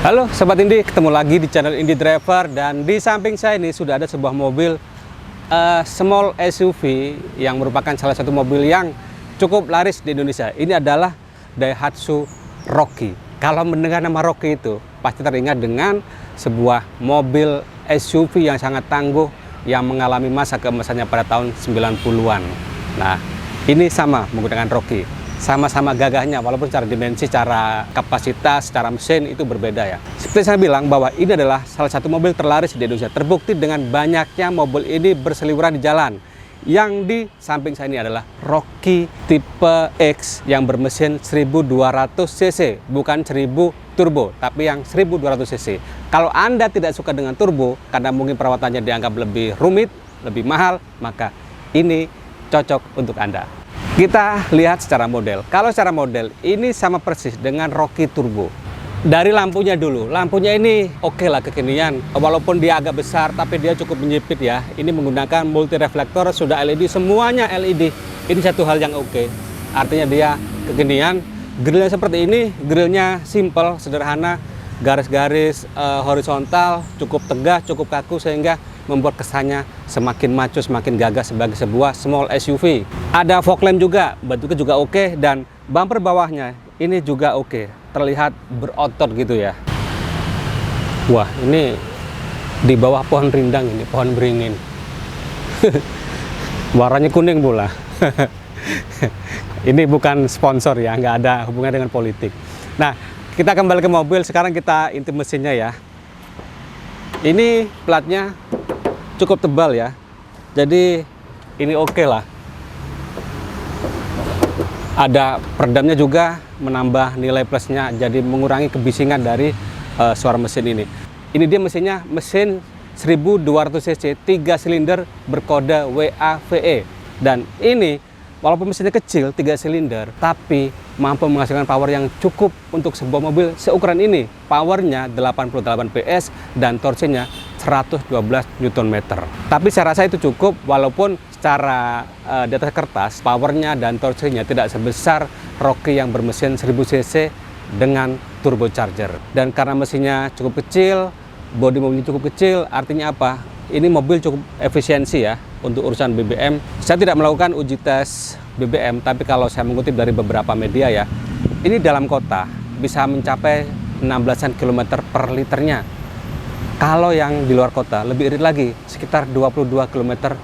Halo Sobat Indie, ketemu lagi di channel Indie Driver. Dan di samping saya ini sudah ada sebuah mobil small SUV yang merupakan salah satu mobil yang cukup laris di Indonesia. Ini adalah Daihatsu Rocky. Kalau mendengar nama Rocky itu pasti teringat dengan sebuah mobil SUV yang sangat tangguh yang mengalami masa keemasannya pada tahun 90-an. Nah, ini sama menggunakan Rocky. Sama-sama gagahnya, walaupun secara dimensi, secara kapasitas, secara mesin itu berbeda ya. Seperti saya bilang bahwa ini adalah salah satu mobil terlaris di Indonesia. Terbukti dengan banyaknya mobil ini berseliweran di jalan. Yang di samping saya ini adalah Rocky tipe X yang bermesin 1200 cc, bukan 1000 turbo, tapi yang 1200 cc. Kalau Anda tidak suka dengan turbo, karena mungkin perawatannya dianggap lebih rumit, lebih mahal, maka ini cocok untuk Anda. Kita lihat secara model. Kalau secara model, ini sama persis dengan Rocky Turbo. Dari lampunya dulu. Lampunya ini oke lah kekinian. Walaupun dia agak besar, tapi dia cukup menyipit ya. Ini menggunakan multi reflektor, sudah LED, semuanya LED. Ini satu hal yang oke. Artinya dia kekinian. Grillnya seperti ini, grillnya simple, sederhana. Garis-garis horizontal, cukup tegas, cukup kaku, sehingga membuat kesannya semakin maco, semakin gagah sebagai sebuah small SUV. Ada fog lamp juga, bentuknya juga oke, dan bumper bawahnya ini juga oke, terlihat berotot gitu ya. Wah, ini di bawah pohon rindang, ini pohon beringin. Warnanya kuning pula. Ini bukan sponsor ya, nggak ada hubungan dengan politik. Nah, kita kembali ke mobil, sekarang kita intip mesinnya ya. Ini platnya cukup tebal ya, jadi ini oke lah. Ada peredamnya juga, menambah nilai plusnya, jadi mengurangi kebisingan dari suara mesin ini. Ini dia mesinnya, mesin 1200 cc, 3 silinder berkode WAVE. Dan ini walaupun mesinnya kecil, 3 silinder, tapi mampu menghasilkan power yang cukup untuk sebuah mobil seukuran ini. Powernya 88 PS dan torsinya 112 Nm. Tapi saya rasa itu cukup, walaupun secara di atas kertas powernya dan torsinya tidak sebesar Rocky yang bermesin 1000 cc dengan turbocharger. Dan karena mesinnya cukup kecil, bodi mobilnya cukup kecil, artinya apa? Ini mobil cukup efisiensi ya untuk urusan BBM. Saya tidak melakukan uji tes BBM, tapi kalau saya mengutip dari beberapa media ya, ini dalam kota bisa mencapai 16 km per liternya. Kalau yang di luar kota lebih irit lagi, sekitar 22 km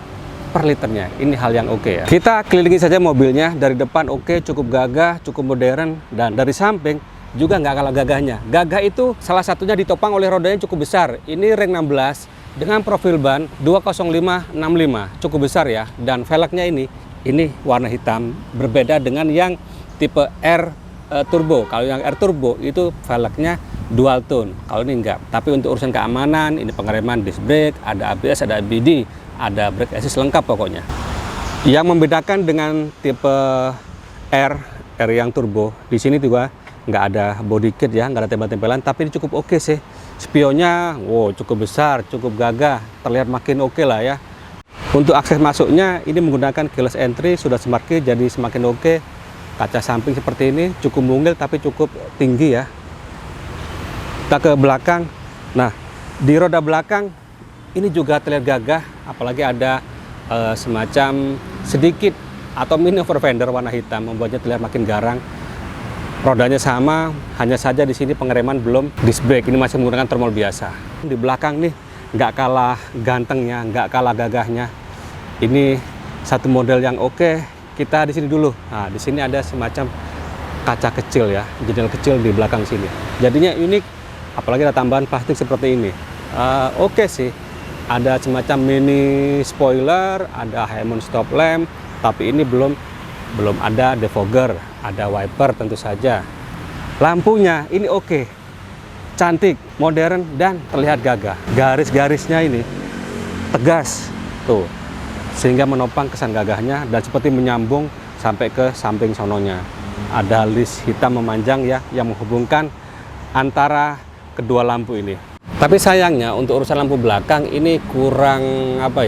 per liternya. Ini hal yang oke ya. Kita kelilingi saja mobilnya, dari depan oke, cukup gagah, cukup modern, dan dari samping juga nggak kalah gagahnya. Gagah itu salah satunya ditopang oleh rodanya cukup besar. Ini ring 16 dengan profil ban 205/65, cukup besar ya. Dan velgnya ini warna hitam, berbeda dengan yang tipe R turbo. Kalau yang R turbo itu velgnya dual tone, kalau ini enggak. Tapi untuk urusan keamanan, ini pengereman disc brake, ada ABS, ada ABD, ada brake assist, lengkap pokoknya. Yang membedakan dengan tipe R yang turbo, di sini juga nggak ada body kit ya, nggak ada tempel-tempelan, tapi ini cukup oke sih. Spionnya wow, cukup besar, cukup gagah, terlihat makin oke lah ya. Untuk akses masuknya ini menggunakan keyless entry, sudah smart key, jadi semakin oke. Kaca samping seperti ini cukup mungil tapi cukup tinggi ya. Kita ke belakang. Nah, di roda belakang ini juga terlihat gagah, apalagi ada semacam sedikit atau mini fender warna hitam, membuatnya terlihat makin garang. Rodanya sama, hanya saja di sini pengereman belum disc brake, ini masih menggunakan tromol biasa. Di belakang nih nggak kalah gantengnya, nggak kalah gagahnya. Ini satu model yang oke. Kita di sini dulu. Nah, di sini ada semacam kaca kecil ya, jendela kecil di belakang sini. Jadinya unik, apalagi ada tambahan plastik seperti ini. Oke sih. Ada semacam mini spoiler, ada high mount stop lamp, tapi ini belum ada defogger, ada wiper tentu saja. Lampunya ini oke, cantik, modern, dan terlihat gagah. Garis-garisnya ini tegas tuh, sehingga menopang kesan gagahnya dan seperti menyambung sampai ke samping sononya. Ada list hitam memanjang ya yang menghubungkan antara kedua lampu ini. Tapi sayangnya untuk urusan lampu belakang ini kurang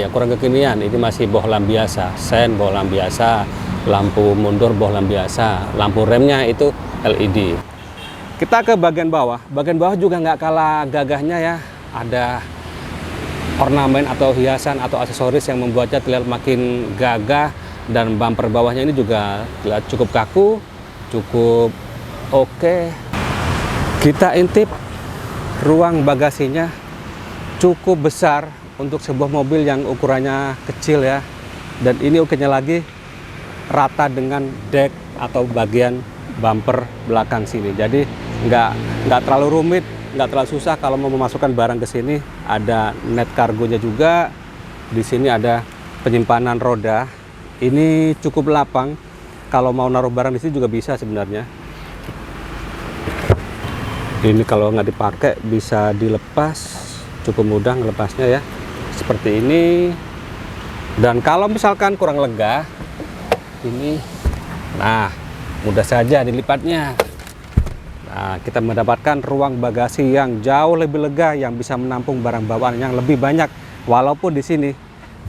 kurang kekinian. Ini masih bohlam biasa, sen bohlam biasa, lampu mundur bohlam biasa, lampu remnya itu LED. Kita ke bagian bawah. Bagian bawah juga nggak kalah gagahnya ya. Ada ornamen atau hiasan atau aksesoris yang membuatnya terlihat makin gagah, dan bumper bawahnya ini juga terlihat cukup kaku, cukup oke. Kita intip ruang bagasinya cukup besar untuk sebuah mobil yang ukurannya kecil ya. Dan ini oke-nya lagi rata dengan deck atau bagian bumper belakang sini. Jadi nggak terlalu rumit, nggak terlalu susah kalau mau memasukkan barang ke sini. Ada net kargonya juga. Di sini ada penyimpanan roda. Ini cukup lapang. Kalau mau naruh barang di sini juga bisa sebenarnya. Ini kalau nggak dipakai bisa dilepas. Cukup mudah ngelepasnya ya, seperti ini. Dan kalau misalkan kurang lega, ini, nah mudah saja dilipatnya. Nah, kita mendapatkan ruang bagasi yang jauh lebih lega, yang bisa menampung barang bawaan yang lebih banyak. Walaupun di sini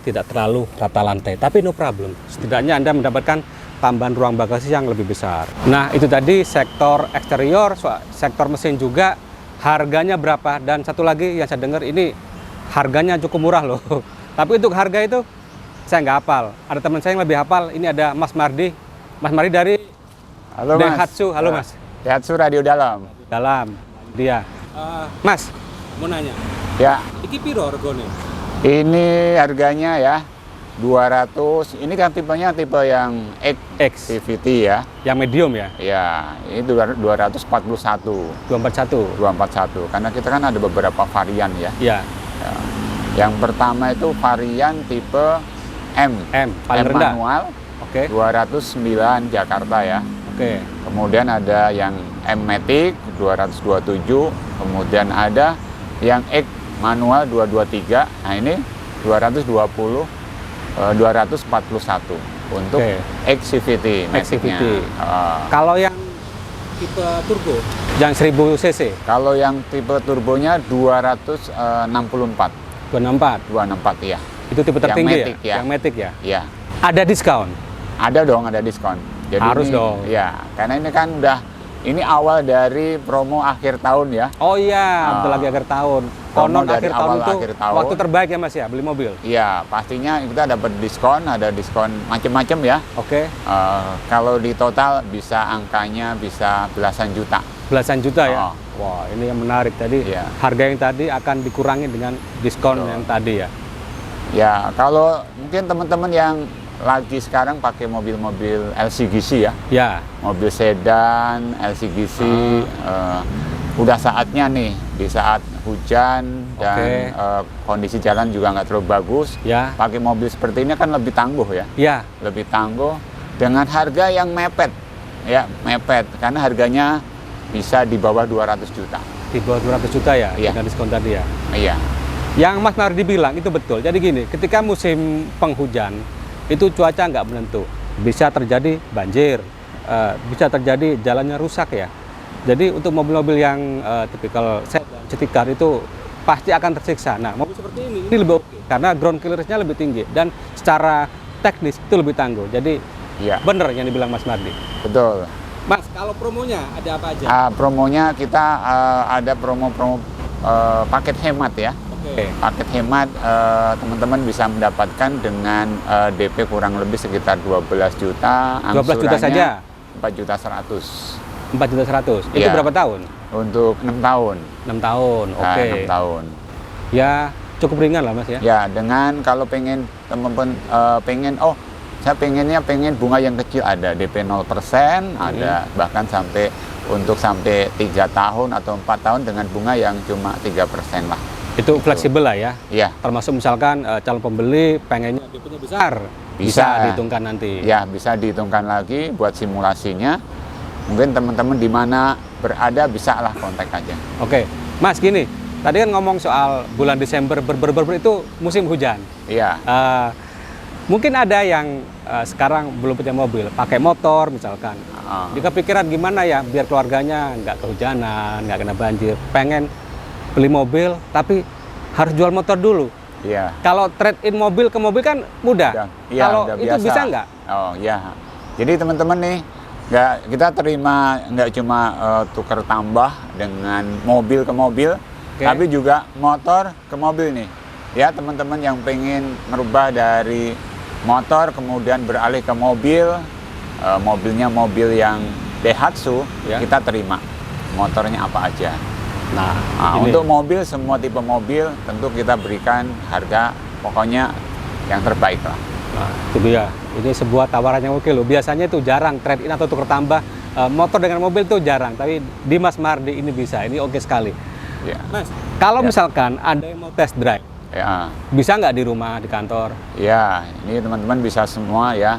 tidak terlalu rata lantai, tapi no problem. Setidaknya Anda mendapatkan tambahan ruang bagasi yang lebih besar. Nah, itu tadi sektor eksterior. Sektor mesin juga. Harganya berapa? Dan satu lagi yang saya dengar ini harganya cukup murah loh. Tapi untuk harga itu saya nggak hafal. Ada teman saya yang lebih hafal. Ini ada Mas Mardi. Mas Mardi dari Halo, Daihatsu. Halo Mas. Daihatsu Radio Dalam. Dalam dia. Mas, mau nanya. Ya. Iki piro regone? Ini harganya ya 200. Ini kan tipenya tipe yang X CVT ya. yang medium ya? Ya, ini 241. 241. Karena kita kan ada beberapa varian ya. Ya. Ya. Yang pertama itu varian tipe M. Paling rendah. Manual. Oke. 209 Jakarta ya. Oke. Kemudian ada yang M Matic 227. Kemudian ada yang X manual 223. Nah, ini 241 untuk XCVT. Kalau yang tipe turbo, yang 1000 cc? Kalau yang tipe turbonya 264. 264 ya. Itu tipe tertinggi Matic, ya? Yang Matic ya? Iya. Ada diskon? Ada dong, ada diskon. Jadi harus ini, dong. Ya, karena ini kan ini awal dari promo akhir tahun ya. Oh iya, bentar lagi akhir tahun. Konon akhir tahun itu waktu terbaik ya Mas ya, beli mobil? Iya, pastinya kita dapat diskon, ada diskon macam-macam ya. Oke. Kalau di total bisa angkanya bisa belasan juta. Belasan juta ya? Wah, ini yang menarik. Tadi harga yang tadi akan dikurangi dengan diskon yang tadi ya? Ya, kalau mungkin teman-teman yang lagi sekarang pakai mobil-mobil LCGC ya. Ya. Mobil sedan, LCGC, udah saatnya nih di saat hujan dan kondisi jalan juga nggak terlalu bagus. Ya. Pakai mobil seperti ini kan lebih tangguh ya. Ya. Lebih tangguh dengan harga yang mepet. Ya, mepet karena harganya bisa di bawah 200 juta. Di bawah 200 juta ya, dengan diskon tadi ya? Iya. Yang Mas Mardi bilang itu betul. Jadi gini, ketika musim penghujan, itu cuaca nggak menentu. Bisa terjadi banjir, bisa terjadi jalannya rusak ya. Jadi untuk mobil-mobil yang tipikal city car itu pasti akan tersiksa. Nah, mobil seperti ini lebih oke karena ground clearance-nya lebih tinggi dan secara teknis itu lebih tangguh. Jadi benar yang dibilang Mas Mardi. Betul. Mas, kalau promonya ada apa aja? Promonya kita ada promo-promo paket hemat ya. Paket hemat teman-teman bisa mendapatkan dengan DP kurang lebih sekitar 12 juta. 12 juta saja? 4.100.000. 4.100.000. Itu berapa tahun? Untuk 6 tahun. 6 tahun, oke. 6 tahun. Ya, cukup ringan lah Mas ya? Ya, dengan kalau pengen teman-teman saya pengen bunga yang kecil, ada DP 0%, ada bahkan sampai 3 tahun atau 4 tahun dengan bunga yang cuma 3% lah. Itu fleksibel lah ya? Iya. Termasuk misalkan calon pembeli pengennya DP-nya besar, bisa dihitungkan nanti? Ya, bisa dihitungkan lagi buat simulasinya. Mungkin teman-teman di mana berada bisa lah kontak aja. Oke, Mas gini, tadi kan ngomong soal bulan Desember itu musim hujan. Iya. Mungkin ada yang sekarang belum punya mobil, pakai motor misalkan. Dia kepikiran gimana ya biar keluarganya nggak kehujanan, nggak kena banjir. Pengen beli mobil, tapi harus jual motor dulu. Iya. Kalau trade-in mobil ke mobil kan mudah. Kalau itu bisa nggak? Oh iya. Jadi teman-teman nih, Kita terima nggak cuma tukar tambah dengan mobil ke mobil, tapi juga motor ke mobil nih. Ya teman-teman yang pengen merubah dari motor kemudian beralih ke mobil, mobilnya mobil yang Daihatsu, kita terima. Motornya apa aja. Nah, untuk mobil, semua tipe mobil tentu kita berikan harga pokoknya yang terbaik lah. Nah, itu dia. Ini sebuah tawaran yang oke loh. Biasanya itu jarang trade-in atau tukar tambah motor dengan mobil itu jarang. Tapi di Mas Mardi ini bisa. Ini oke sekali. Ya. Mas, kalau misalkan ada yang mau test drive, bisa nggak di rumah, di kantor? Ya, ini teman-teman bisa semua ya.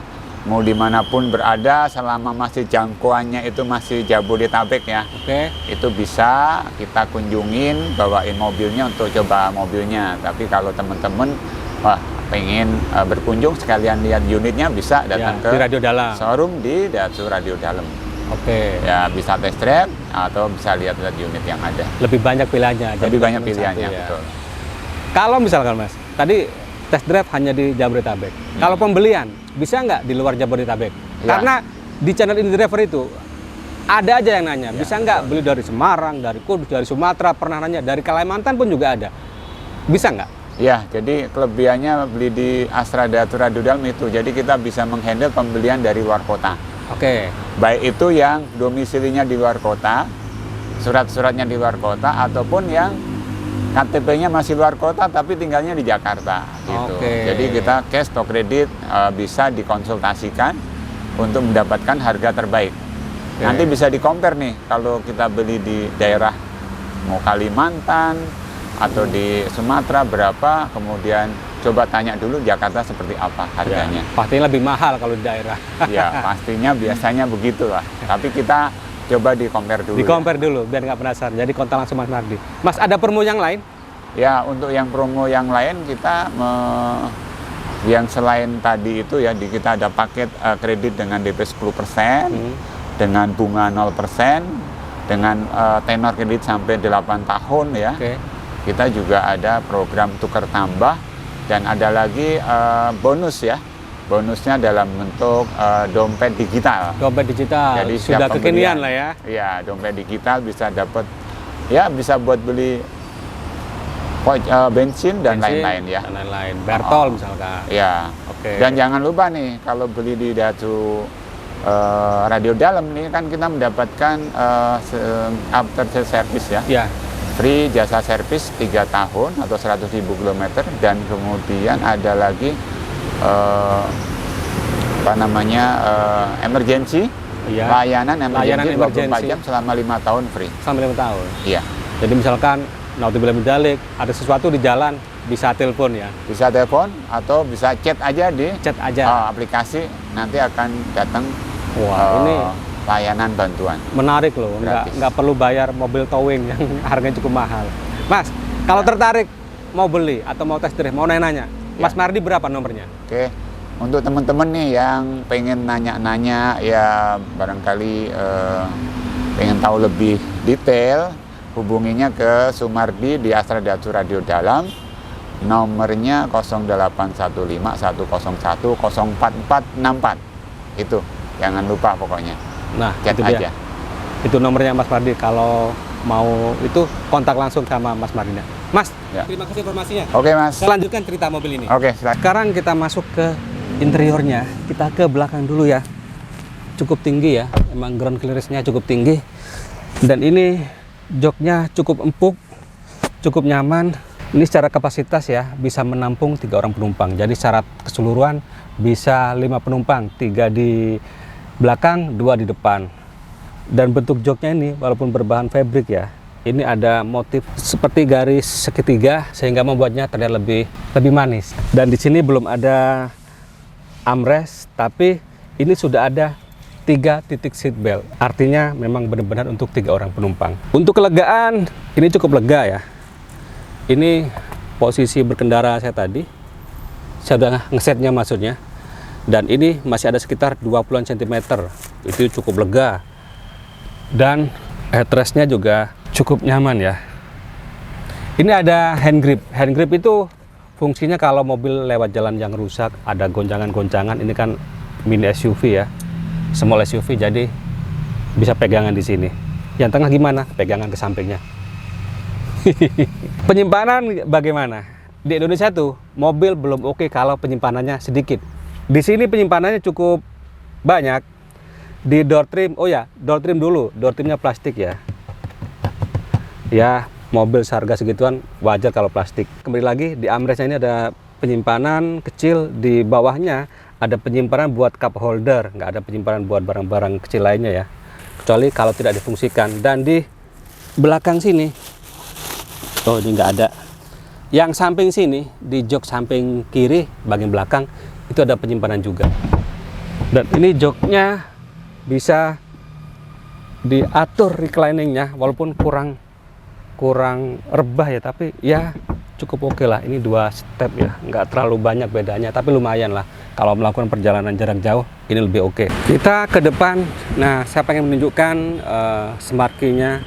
Mau dimanapun berada selama masih jangkauannya itu masih Jabodetabek ya. Itu bisa kita kunjungin, bawain mobilnya untuk coba mobilnya. Tapi kalau teman-teman pengen berkunjung sekalian lihat unitnya, bisa datang ke di Radio Dalam. Showroom di Daihatsu Radio Dalam. Ya bisa test drive atau bisa lihat-lihat unit yang ada. Lebih banyak pilihannya. Lebih banyak pilihannya, betul. Kalau misalkan Mas, tadi test drive hanya di Jabodetabek. Kalau pembelian bisa nggak di luar Jabodetabek? Karena di channel Indie Driver itu ada aja yang nanya, bisa nggak beli dari Semarang, dari Kudus, dari Sumatera, pernah nanya, dari Kalimantan pun juga ada. Bisa nggak? Ya, jadi kelebihannya beli di Astra Daihatsu Radio Dalam itu. Jadi kita bisa menghandle pembelian dari luar kota. Baik itu yang domisilinya di luar kota, surat-suratnya di luar kota, ataupun yang KTP-nya masih luar kota tapi tinggalnya di Jakarta gitu. Jadi kita cash atau kredit bisa dikonsultasikan untuk mendapatkan harga terbaik. Nanti bisa di-compare nih kalau kita beli di daerah mau Kalimantan atau di Sumatera berapa, kemudian coba tanya dulu Jakarta seperti apa harganya. Pastinya lebih mahal kalau di daerah. Ya, pastinya biasanya begitulah. Tapi kita coba di-compare dulu. Di-compare dulu biar nggak penasaran. Jadi kontak langsung Mas Mardi. Mas, ada promo yang lain? Ya, untuk yang promo yang lain kita yang selain tadi itu ya, kita ada paket kredit dengan DP 10%, dengan bunga 0%, dengan tenor kredit sampai 8 tahun ya. Kita juga ada program tukar tambah dan ada lagi bonus ya. Bonusnya dalam bentuk dompet digital. Dompet digital. Jadi sudah kekinian lah ya. Iya, dompet digital bisa dapat ya, bisa buat beli bensin dan lain-lain ya. Dan lain-lain. Bertol misalkan. Ya. Dan jangan lupa nih kalau beli di Daihatsu Radio Dalam nih kan kita mendapatkan after sales service ya. Free jasa servis 3 tahun atau 100.000 km dan kemudian ada lagi emergency, layanan emergency 24 jam selama 5 tahun free. Selama 5 tahun? Iya. Jadi misalkan naudzubillah min dzalik, ada sesuatu di jalan, bisa telepon ya? Bisa telepon atau bisa chat aja di aplikasi, nanti akan datang ini layanan bantuan. Menarik loh, nggak perlu bayar mobil towing yang harganya cukup mahal. Mas, kalau tertarik mau beli atau mau test drive, mau nanya-nanya, Mas Mardi berapa nomornya? Untuk teman-teman nih yang pengen nanya-nanya ya, barangkali pengen tahu lebih detail, hubunginya ke Sumardi di Astra Daihatsu Radio Dalam. Nomornya 0815 101 04464. Itu jangan lupa pokoknya. Nah, itu dia. Itu nomornya Mas Mardi. Kalau mau itu kontak langsung sama Mas Mardi. Mas, terima kasih informasinya. Oke, Mas. Saya lanjutkan cerita mobil ini. Silakan. Sekarang kita masuk ke interiornya. Kita ke belakang dulu ya. Cukup tinggi ya. Emang ground clearance-nya cukup tinggi. Dan ini joknya cukup empuk, cukup nyaman. Ini secara kapasitas ya, bisa menampung 3 orang penumpang. Jadi secara keseluruhan bisa 5 penumpang, 3 di belakang, 2 di depan. Dan bentuk joknya ini walaupun berbahan fabric ya, ini ada motif seperti garis segitiga sehingga membuatnya terlihat lebih manis. Dan di sini belum ada armrest, tapi ini sudah ada 3 titik seat belt. Artinya memang benar-benar untuk 3 orang penumpang. Untuk kelegaan, ini cukup lega ya. Ini posisi berkendara saya tadi. Saya udah ngesetnya maksudnya. Dan ini masih ada sekitar 20-an cm. Itu cukup lega. Dan headrestnya juga cukup nyaman ya. Ini ada hand grip. Hand grip itu fungsinya kalau mobil lewat jalan yang rusak, ada goncangan-goncangan. Ini kan mini SUV ya. small SUV, jadi bisa pegangan di sini. Yang tengah gimana? Pegangan ke sampingnya. Penyimpanan bagaimana? Di Indonesia tuh mobil belum oke kalau penyimpanannya sedikit. Di sini penyimpanannya cukup banyak. Di door trim, oh ya, door trim dulu. Door trimnya plastik ya. Ya, mobil seharga segituan wajar kalau plastik. Kembali lagi di armrestnya ini ada penyimpanan kecil, di bawahnya ada penyimpanan buat cup holder, nggak ada penyimpanan buat barang-barang kecil lainnya ya, kecuali kalau tidak difungsikan. Dan di belakang sini, oh ini nggak ada. Yang samping sini, di jok samping kiri bagian belakang itu ada penyimpanan juga. Dan ini joknya bisa diatur recliningnya, walaupun kurang rebah ya, tapi ya cukup oke lah. Ini 2 step ya, nggak terlalu banyak bedanya, tapi lumayan lah kalau melakukan perjalanan jarak jauh, ini lebih oke. Kita ke depan. Nah, saya pengen menunjukkan smart key-nya.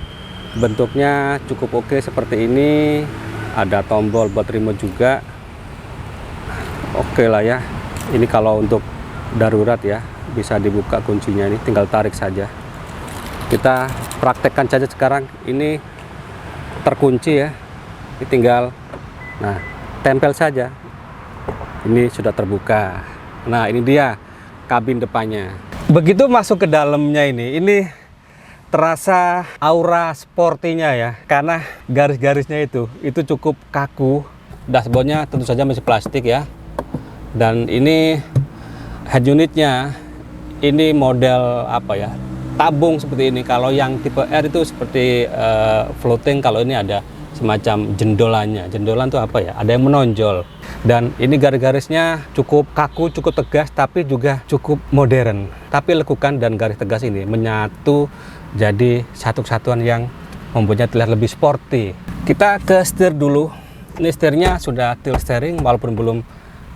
Bentuknya cukup oke seperti ini. Ada tombol buat remote juga. Oke lah ya. Ini kalau untuk darurat ya, bisa dibuka kuncinya, ini tinggal tarik saja. Kita praktekkan saja sekarang. Ini terkunci ya, ini tinggal tempel saja, ini sudah terbuka. Nah, ini dia kabin depannya. Begitu masuk ke dalamnya, ini terasa aura sportinya ya, karena garis-garisnya itu cukup kaku. Dashboardnya tentu saja masih plastik ya, dan ini head unitnya ini model apa ya, tabung seperti ini. Kalau yang tipe R itu seperti floating, kalau ini ada semacam jendolannya. Jendolan itu apa ya? Ada yang menonjol. Dan ini garis-garisnya cukup kaku, cukup tegas, tapi juga cukup modern. Tapi lekukan dan garis tegas ini menyatu jadi satu kesatuan yang membuatnya terlihat lebih sporty. Kita ke setir dulu. Ini setirnya sudah tilt steering, walaupun belum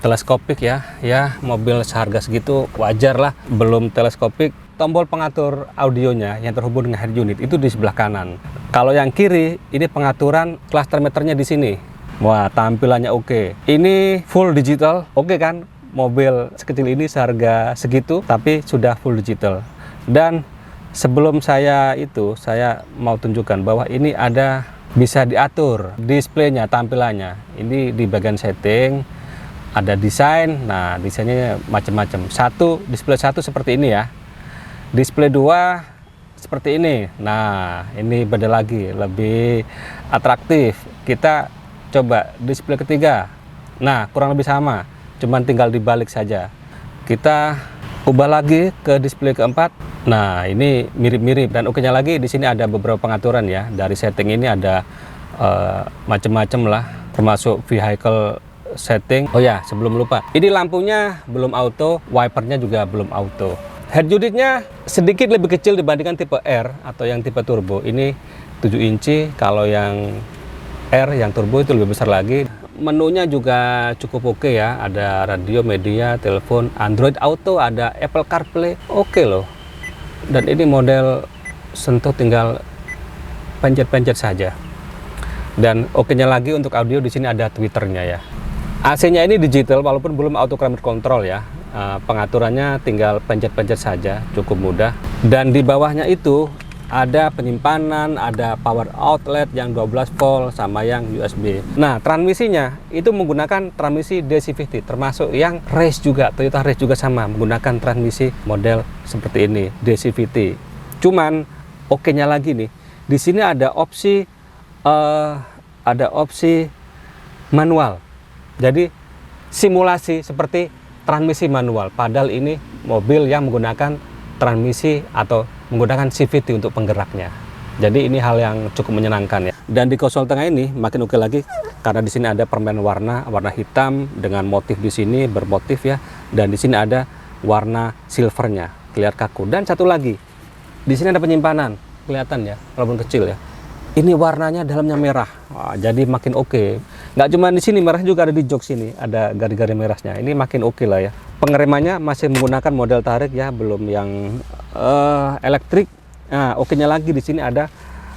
teleskopik ya. Ya, mobil seharga segitu wajar lah belum teleskopik. Tombol pengatur audionya yang terhubung dengan head unit itu di sebelah kanan. Kalau yang kiri, ini pengaturan cluster meternya di sini. Wah, tampilannya oke. Ini full digital, oke kan? Mobil sekecil ini seharga segitu, tapi sudah full digital. Dan sebelum saya mau tunjukkan bahwa ini ada bisa diatur displaynya, tampilannya. Ini di bagian setting, ada desain. Nah, desainnya macam-macam. Display satu seperti ini ya. Display 2 seperti ini. Nah, ini beda lagi, lebih atraktif. Kita coba display ketiga. Nah, kurang lebih sama, cuman tinggal dibalik saja. Kita ubah lagi ke display keempat. Nah, ini mirip-mirip. Dan oke-nya lagi, di sini ada beberapa pengaturan ya. Dari setting ini ada macam-macam lah, termasuk vehicle setting. Oh ya, sebelum lupa, ini lampunya belum auto, wipernya juga belum auto. Head unitnya sedikit lebih kecil dibandingkan tipe R atau yang tipe turbo. Ini 7 inci, kalau yang R yang turbo itu lebih besar lagi. Menunya juga cukup oke ya, ada radio, media, telepon, Android Auto, ada Apple CarPlay, oke loh. Dan ini model sentuh tinggal pencet-pencet saja. Dan oke-nya lagi untuk audio, di sini ada tweeternya ya. AC-nya ini digital walaupun belum auto climate control ya. Pengaturannya tinggal pencet-pencet saja, cukup mudah. Dan di bawahnya itu ada penyimpanan, ada power outlet yang 12 volt sama yang USB. Nah, transmisinya itu menggunakan transmisi DC-50, termasuk yang race juga, Toyota Race juga sama menggunakan transmisi model seperti ini, DC-50. Cuman oke-nya lagi nih, di sini ada opsi manual. Jadi simulasi seperti transmisi manual, padahal ini mobil yang menggunakan transmisi atau menggunakan CVT untuk penggeraknya. Jadi ini hal yang cukup menyenangkan ya. Dan di konsol tengah ini makin oke lagi karena di sini ada permen warna hitam dengan motif di sini bermotif ya. Dan di sini ada warna silvernya, kelihatan kaku. Dan satu lagi, di sini ada penyimpanan, kelihatan ya, walaupun kecil ya. Ini warnanya dalamnya merah, wah, jadi makin oke. Nggak cuma di sini, merah juga ada di jok sini, ada garis-garis merahnya. Ini makin oke lah ya. Pengeremannya masih menggunakan model tarik ya, belum yang elektrik. Nah, oke-nya lagi di sini ada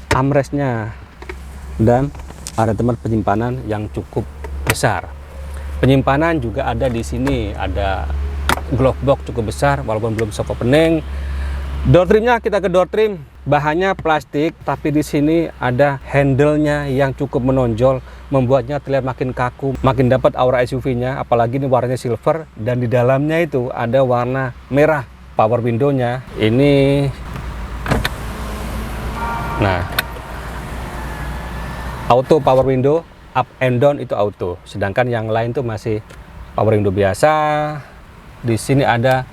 armrestnya dan ada tempat penyimpanan yang cukup besar. Penyimpanan juga ada di sini, ada glove box cukup besar walaupun belum soft opening. Door trimnya, kita ke door trim. Bahannya plastik, tapi di sini ada handle-nya yang cukup menonjol, membuatnya terlihat makin kaku, makin dapat aura SUV-nya. Apalagi ini warnanya silver dan di dalamnya itu ada warna merah. Power window-nya ini, nah, auto power window, up and down itu auto. Sedangkan yang lain tuh masih power window biasa. Di sini ada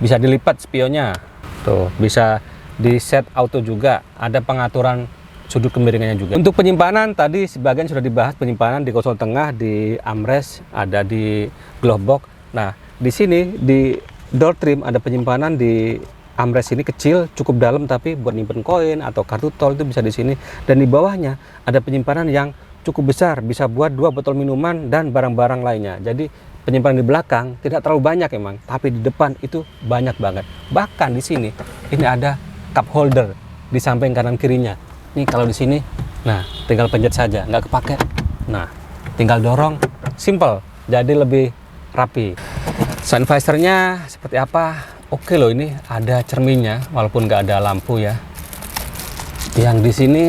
bisa dilipat spionnya, tuh bisa di set auto juga, ada pengaturan sudut kemiringannya juga. Untuk penyimpanan tadi sebagian sudah dibahas, penyimpanan di konsol tengah, di armrest, ada di glove box. Nah, di sini di door trim ada penyimpanan di armrest ini kecil, cukup dalam, tapi buat nyimpen koin atau kartu tol itu bisa di sini. Dan di bawahnya ada penyimpanan yang cukup besar, bisa buat 2 botol minuman dan barang-barang lainnya. Jadi penyimpanan di belakang tidak terlalu banyak emang, tapi di depan itu banyak banget. Bahkan di sini ini ada cup holder di samping kanan kirinya. Nih kalau di sini, nah tinggal pencet saja, nggak kepake. Nah, tinggal dorong, simple, jadi lebih rapi. Sun visor-nya seperti apa? Oke loh, ini ada cerminnya, walaupun nggak ada lampu ya. Yang di sini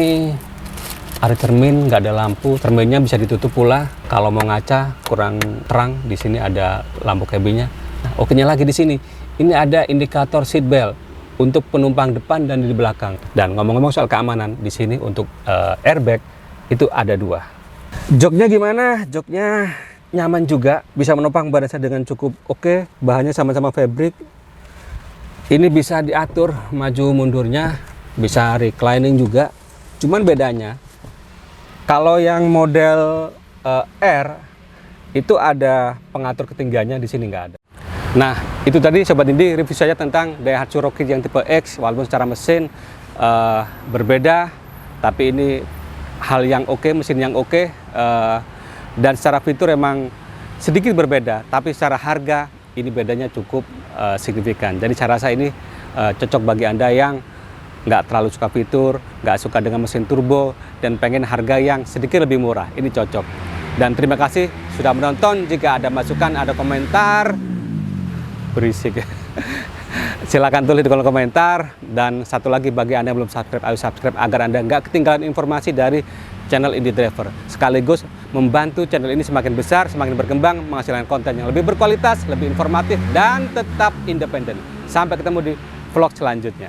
ada cermin, nggak ada lampu. Cerminnya bisa ditutup pula. Kalau mau ngaca kurang terang, di sini ada lampu cabinnya. Nah, oke-nya lagi di sini, ini ada indikator seat belt untuk penumpang depan dan di belakang. Dan ngomong-ngomong soal keamanan, di sini untuk airbag itu ada 2. Joknya gimana? Joknya nyaman juga, bisa menopang badan saya dengan cukup oke. Bahannya sama-sama fabric. Ini bisa diatur maju mundurnya, bisa reclining juga. Cuman bedanya, kalau yang model R itu ada pengatur ketinggiannya, di sini nggak ada. Nah, itu tadi Sobat Indi review saya tentang Daihatsu Rokids yang tipe X, walaupun secara mesin berbeda, tapi ini hal yang oke, mesin yang oke, dan secara fitur emang sedikit berbeda, tapi secara harga ini bedanya cukup signifikan. Jadi saya rasa ini cocok bagi Anda yang nggak terlalu suka fitur, nggak suka dengan mesin turbo, dan pengen harga yang sedikit lebih murah. Ini cocok. Dan terima kasih sudah menonton. Jika ada masukan, ada komentar, berisik, silakan tulis di kolom komentar. Dan satu lagi, bagi Anda yang belum subscribe, ayo subscribe agar Anda nggak ketinggalan informasi dari channel Indie Driver, sekaligus membantu channel ini semakin besar, semakin berkembang, menghasilkan konten yang lebih berkualitas, lebih informatif, dan tetap independen. Sampai ketemu di vlog selanjutnya.